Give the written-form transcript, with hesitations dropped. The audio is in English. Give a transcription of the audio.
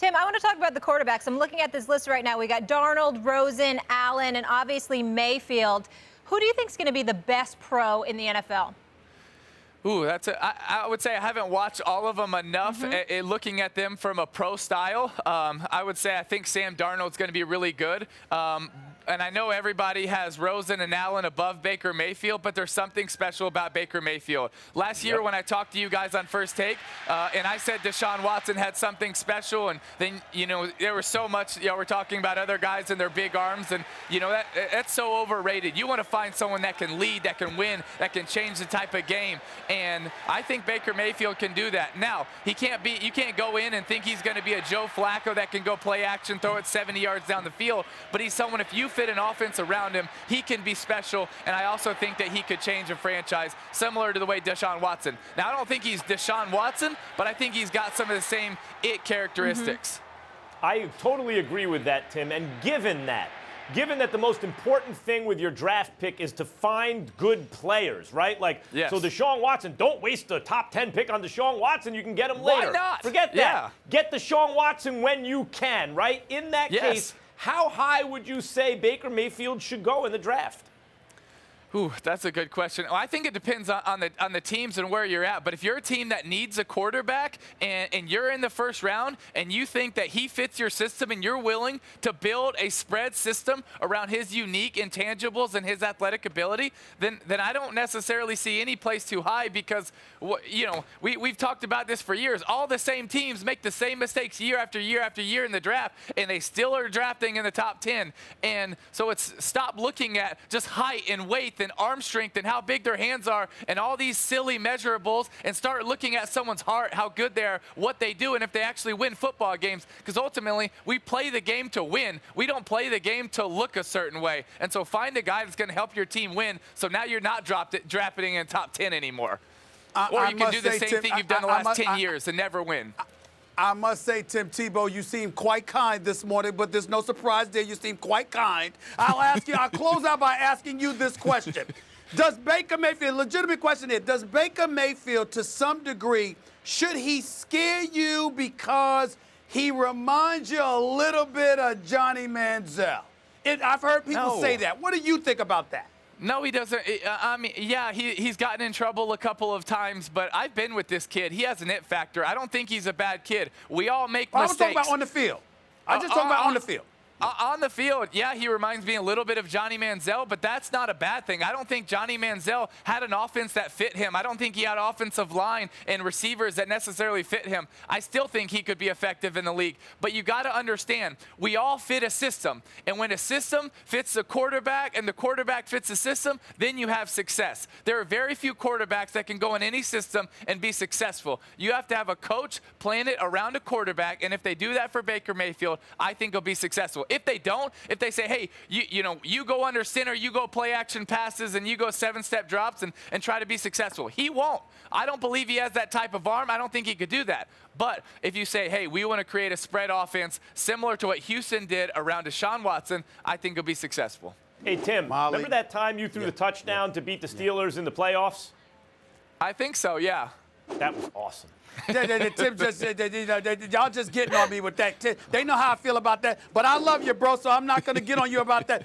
Tim, I want to talk about the quarterbacks. I'm looking at this list right now. We got Darnold, Rosen, Allen, and obviously Mayfield. Who do you think is going to be the best pro in the NFL? Ooh, I would say I haven't watched all of them enough. Looking at them from a pro style, I would say I think Sam Darnold's going to be really good. And I know everybody has Rosen and Allen above Baker Mayfield, but there's something special about Baker Mayfield. Last year when I talked to you guys on First Take, and I said Deshaun Watson had something special, and then, there was so much, we're talking about other guys and their big arms, and, that's so overrated. You want to find someone that can lead, that can win, that can change the type of game, and I think Baker Mayfield can do that. Now, you can't go in and think he's going to be a Joe Flacco that can go play action, throw it 70 yards down the field, but he's someone, if you fit an offense around him, he can be special, and I also think that he could change a franchise similar to the way Deshaun Watson. Now, I don't think he's Deshaun Watson, but I think he's got some of the same it characteristics. I totally agree with that, Tim, and given that the most important thing with your draft pick is to find good players, right? So Deshaun Watson, don't waste a top 10 pick on Deshaun Watson. You can get him later. Why not? Forget that. Yeah. Get Deshaun Watson when you can, right? In that case, how high would you say Baker Mayfield should go in the draft? Ooh, that's a good question. Well, I think it depends on the teams and where you're at. But if you're a team that needs a quarterback and you're in the first round and you think that he fits your system and you're willing to build a spread system around his unique intangibles and his athletic ability, then I don't necessarily see any place too high because, we've talked about this for years. All the same teams make the same mistakes year after year after year in the draft, and they still are drafting in the top 10. And so it's stop looking at just height and weight and arm strength and how big their hands are and all these silly measurables and start looking at someone's heart, how good they are, what they do, and if they actually win football games. Because ultimately, we play the game to win. We don't play the game to look a certain way. And so find a guy that's going to help your team win so now you're not drafting in top 10 anymore. Or you can do the same thing you've done the last 10 years and never win. I must say, Tim Tebow, you seem quite kind this morning, but there's no surprise there. You seem quite kind. I'll close out by asking you this question. Does Baker Mayfield, legitimate question here, does Baker Mayfield, to some degree, should he scare you because he reminds you a little bit of Johnny Manziel? I've heard people say that. What do you think about that? No, he doesn't. I mean, yeah, he's gotten in trouble a couple of times, but I've been with this kid. He has an it factor. I don't think he's a bad kid. We all make mistakes. I was talking about on the field. I just talking about on the field. On the field, yeah, he reminds me a little bit of Johnny Manziel, but that's not a bad thing. I don't think Johnny Manziel had an offense that fit him. I don't think he had offensive line and receivers that necessarily fit him. I still think he could be effective in the league. But you got to understand, we all fit a system. And when a system fits the quarterback and the quarterback fits the system, then you have success. There are very few quarterbacks that can go in any system and be successful. You have to have a coach plan it around a quarterback, and if they do that for Baker Mayfield, I think he'll be successful. If they don't, if they say, hey, you go under center, you go play action passes, and you go 7-step drops and try to be successful, he won't. I don't believe he has that type of arm. I don't think he could do that. But if you say, hey, we want to create a spread offense similar to what Houston did around Deshaun Watson, I think he'll be successful. Hey, Tim, remember that time you threw the touchdown to beat the Steelers in the playoffs? I think so, yeah. That was awesome. Tim just, y'all just getting on me with that. They know how I feel about that. But I love you, bro, so I'm not going to get on you about that.